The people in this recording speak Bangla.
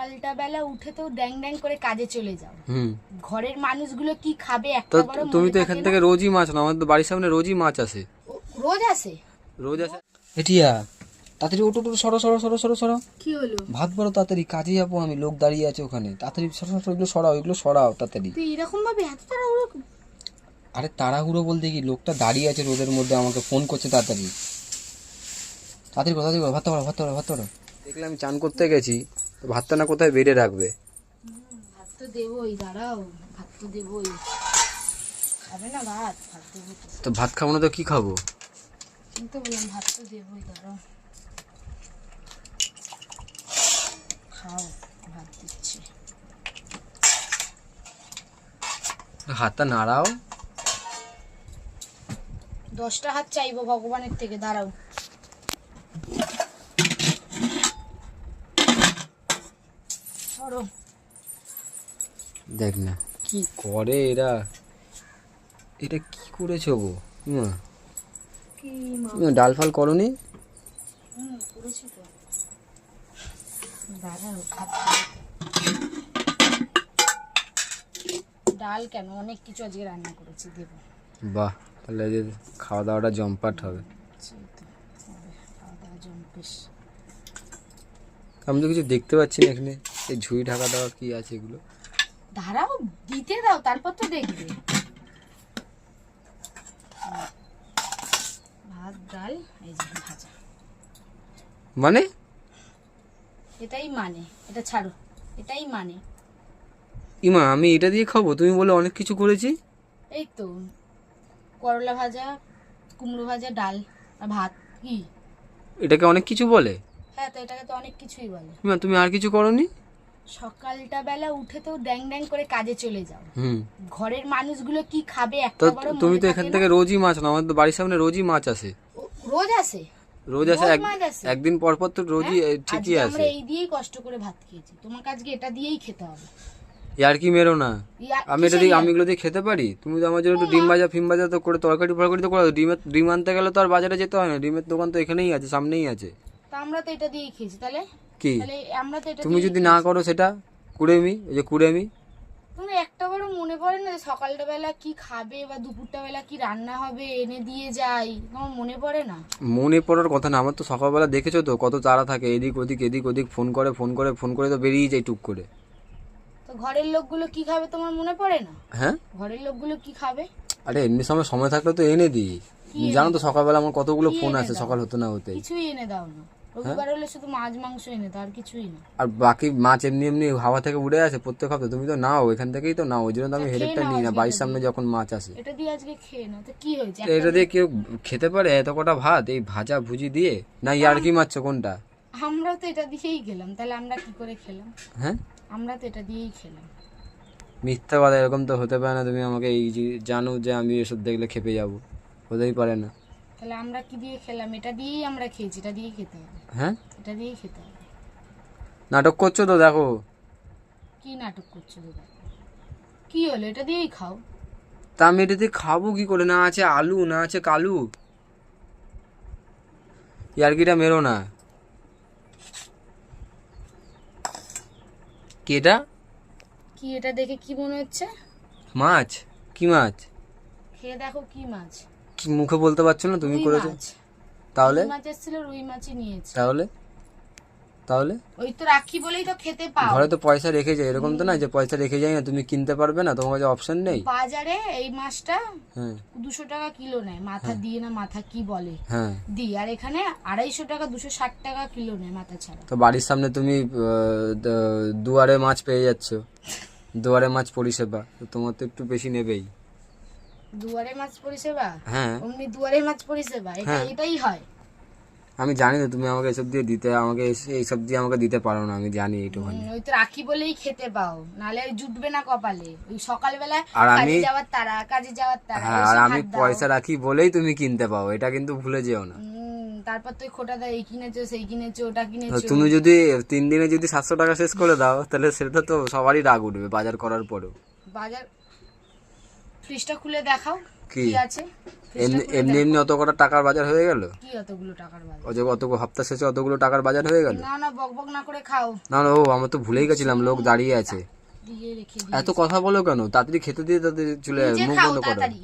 সকালটা বেলা উঠে তো ড্যাং ড্যাং করে কাজে চলে যাও। ঘরের মানুষগুলো কি খাবে তো একটা বড় তুমি তো এখান থেকে রোজই মাছ নাও, আমাদের তো বাড়ির সামনে রোজই মাছ আসে। রোজ আসে? রোজ আসে। এটিয়া তাড়াতাড়ি ওটো ওটো, সরো সরো সরো সরো সরো। কি হলো? ভাত বড় তাড়াতাড়ি, কাজে যাবো আমি, লোক দাঁড়িয়ে আছে ওখানে, তাড়াতাড়ি সরো সরো, এগুলো সরাও, এগুলো সরাও তাড়াতাড়ি। তুই এরকম ভাবে এত তাড়াহুড়ো? আরে তাড়াহুড়ো বলতে কি, লোকটা দাঁড়িয়ে আছে রোদের মধ্যে, আমাকে ফোন করছে তাড়াতাড়ি তাড়াতাড়ি তাড়াতাড়ি করো, ভাত ভাত ভাত। দেখলে আমি চান করতে গেছি, তো ভাতটা না কোথায় বেড়ে রাখবে। ভাত তো দেবই, দাঁড়াও, ভাত তো দেবই। খাবে না ভাত? ভাত দেবো তো ভাত খাবো না তো কি খাবো? কিন্তু বললাম ভাত তো দেবই, দাঁড়াও খাও, ভাত দিচ্ছি। হাতটা নাড়াও। 10টা হাত চাইবো ভগবানের থেকে, দাঁড়াও। সরো। দেখ না কি করে এরা, এটা কি করেছো গো? কি মা? তুমি ডাল ফাল করনি? করেছি তো, দাঁড়াও। ডাল কেন, অনেক কিছু আজকে রান্না করেছি, দেবো। বাহ, তাহলে যে খাওয়া দাওয়াটা জমপাট হবে। খাওয়া দাওয়া জম্পেশ। আমি তো কিছু দেখতে পাচ্ছি না এখানে, এই ঝুড়ি ঢাকা দেওয়া কি আছে এগুলো? দাঁড়াও, দিতে দাও, তারপর তো দেখবে। ভাত ডাল এই যে ভাজা, মানে এটাই মানে, এটা ছাড়ো, এটাই মানে। ইমা আমি এটা দিয়ে খাবো? তুমি বলে অনেক কিছু করেছি। এই তো করলা ভাজা, কুমড়ো ভাজা, ডাল আর ভাত। কি এটাকে অনেক কিছু বলে? হ্যাঁ, তো এটাকে তো অনেক কিছুই বলে। ইমা তুমি আর কিছু করনি? সকালটা বেলা উঠে তো ড্যাং ড্যাং করে কাজে চলে যাও। হুম। ঘরের মানুষগুলো কি খাবে তো একটা বড় তুমি মনে তো থাকে এখান না? থেকে রোজই মাছ নাও, আমাদের তো বাড়ির সামনে রোজই মাছ আসে। রোজ আসে? রোজ আসে, মাছ আসে? একদিন পর পর তো রোজই হ্যাঁ? ঠিকই আজকে আসে। আমরা এই দিয়েই কষ্ট করে ভাত খেয়েছি, তোমাকে আজকে এটা দিয়েই খেতে হবে। ইয়ার কি মেরো না, আমি এটা দিয়ে, কিসের আমি এগুলো দিয়ে খেতে পারি? তুমি তো আমার জন্য একটু ডিম ভাজা ফিম ভাজা তো করে, তরকারি ফরকারি তো করে দাও। ডিম আনতে গেলে তো আর বাজারে যেতে হয় না, ডিমের দোকান তো এখানেই আছে, সামনেই আছে। তা আমরা তো এটা দিয়েই খেয়েছি, তাহলে কি তাহলে আমরা তো এটা তুমি দিয়েই যদি না খেয়েছি। করো সেটা, কুড়েমি, এই যে কুড়েমি। তোমার একটা বড় মনে পড়ে না যে সকালটা বেলা কি খাবে বা দুপুরটা বেলা কি রান্না হবে, এনে দিয়ে যাই, তোমার মনে পড়ে না? মনে পড়ার কথা না, আমার তো সকালবেলা দেখেছো তো কত তাড়া থাকে, এদিক ওদিক এদিক ওদিক, ফোন করে ফোন করে ফোন করে তো বেরিয়ে যায় টুক করে। তো ঘরের লোকগুলো কি খাবে তোমার মনে পড়ে না? হ্যাঁ, ঘরের লোকগুলো কি খাবে? আরে এমনি সময় থাকলে তো এনে দিই। জানো তো সকালবেলা আমার কতগুলো কি ফোন এনে আসে দাও? সকাল হতে না হতে। কিছুই এনে দাও না। রবিবার হলে শুধু মাছ মাংস এনে দাও, আর কিছুই না। আর বাকি মাছ এমনি এমনি হাওয়া থেকে উড়ে আসে প্রত্যেক হপ্তাহে, তুমি তো নাও এখান থেকেই তো নাও, ওই জন্য তো আমি তা হেডেকটা খেয়ে নাও নিই না আজকে বাড়ির এটা সামনে দিয়ে। যখন মাছ আসে। এটা দিয়ে আজকে খেয়ে নাও, তো কি হয়েছে? তো এটা দিয়ে কেউ খেতে পারে এত কটা ভাত এই ভাজা ভুজি দিয়ে? না ইয়ার কি মারছো কোনটা? আমরা তো এটা দিয়েই খেলাম, তাহলে আমরা কি করে খেলাম? হ্যাঁ, আমরা তো এটা দিয়েই খেলাম। মিথ্যা কথা, এরকম তো হতে পারে না। তুমি আমাকে এই যে জানো যে আমি এসব দেখলে খেপে যাবো, হতেই পারে না। তাহলে আমরা কি দিয়ে খেলাম? এটা দিয়েই আমরা খেয়েছি, এটা দিয়েই খেতে হবে। হ্যাঁ, এটা দিয়েই খেতে হবে। নাটক করছো তো, দেখো। কি নাটক করছো দাদা? কি হলো, এটা দিয়েই খাও। তা আমি এটা দিয়ে খাবো কি করে? না আছে আলু, না আছে কালু। ইয়ার্কিটা মেরো না। কি এটা? কি এটা দেখে কি মনে হচ্ছে? মাছ? কি মাছ? খেয়ে দেখো কি মাছ। কি মুখে বলতে পারছো না, তুমি রুই করেছো? মাছ। তাহলে রুই মাছ এসেছিল, রুই মাছই নিয়েছে। তাহলে তাহলে ওই তো রাখি বলেই তো খেতে পাও। ঘরে তো পয়সা রেখে যায়, এরকম তো না যে পয়সা রেখে যায় না, তুমি কিনতে পারবে না, তোমার কাছে অপশন নেই। বাজারে এই মাছটা হ্যাঁ 200 টাকা কিলো নেয়, মাথা দিয়ে না, মাথা কি বলে হ্যাঁ। দি, আর এখানে 250 টাকা, 260 টাকা কিলো নেয় মাথা ছাড়া। তো বাড়ির সামনে তুমি দুয়ারে মাছ পেয়ে যাচ্ছ, দুয়ারে মাছ পরিষেবা, তো তোমার তো একটু বেশি নেবেই। দুয়ারে মাছ পরিষেবা? হ্যাঁ অমনি দুয়ারে মাছ পরিষেবা, এটা এটাই হয়। আমি জানি তো তুমি আমাকে এসব দিয়ে দিতে, আমাকে এইসব দিয়ে আমাকে দিতে পারো না, আমি জানি এইটুখানি। ওই তো রাখি বলেই খেতে পাও, নালে জুটবে না কপালে। ওই সকালবেলা আর কাজে আমি যাওয়ার তারা, কাজে যাওয়ার তারা, হ্যাঁ, এসে আর আমি ভাত দাও। পয়সা রাখি বলেই তুমি কিনতে পাও, এটা কিন্তু ভুলে যেও না। তারপর তুই খোটা দেয়, এই কিনেছো সেই কিনেছো ওটা তো কিনেছো। তুমি যদি 3 দিনে যদি 700 টাকা শেষ করে দাও, তাহলে সেটা তো সবারই রাগ উঠবে বাজার করার পরেও। বাজার ফ্রিজটা খুলে দেখাও। কি কি আছে এমনি এমনি এমনি অত কটা টাকার বাজার হয়ে গেল? কি অতগুলো টাকার বাজার? ও যে অত হপ্তা শেষে অতগুলো টাকার বাজার হয়ে গেল? না না, বক বক না করে খাও। না না, ও আমরা তো ভুলেই গেছিলাম লোক দাঁড়িয়ে আছে। দিয়ে রেখে এত কথা বলো কেন? তাড়াতাড়ি খেতে দিয়ে তাড়াতাড়ি চলে নিজে মুখ খাও বন্ধ করো। তাড়াতাড়ি।